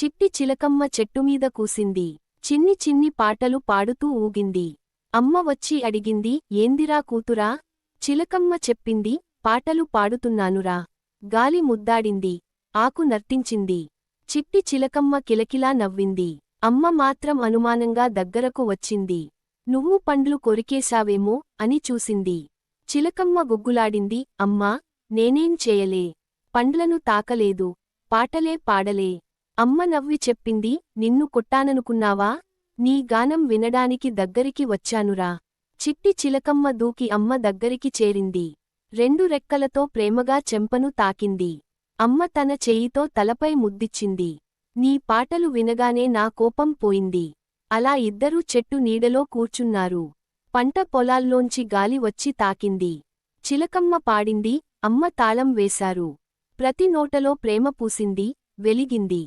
చిట్టి చిలకమ్మ చెట్టుమీద కూసింది. చిన్ని చిన్ని పాటలు పాడుతూ ఊగింది. అమ్మ వచ్చి అడిగింది, ఏందిరా కూతురా? చిలకమ్మ చెప్పింది, పాటలు పాడుతున్నానురా. గాలి ముద్దాడింది. ఆకు నర్తించింది. చిట్టి చిలకమ్మ కిలకిలా నవ్వింది. అమ్మ మాత్రం అనుమానంగా దగ్గరకు వచ్చింది. నువ్వు పండ్లు కొరికేశావేమో అని చూసింది. చిలకమ్మ గుగ్గులాడింది, అమ్మా, నేనేం చేయలే. పండ్లను తాకలేదు. పాటలే పాడలే. అమ్మ నవ్వి చెప్పింది, నిన్ను కొట్టాననుకున్నావా? నీ గానం వినడానికి దగ్గరికి వచ్చానురా. చిట్టి చిలకమ్మ దూకి అమ్మ దగ్గరికి చేరింది. రెండు రెక్కలతో ప్రేమగా చెంపను తాకింది. అమ్మ తన చెయ్యితో తలపై ముద్దిచ్చింది. నీ పాటలు వినగానే నా కోపం పోయింది. అలా ఇద్దరూ చెట్టు నీడలో కూర్చున్నారు. పంట పొలాల్లోంచి గాలి వచ్చి తాకింది. చిలకమ్మ పాడింది, అమ్మ తాళం వేశారు. ప్రతి నోటలో ప్రేమ పూసింది, వెలిగింది.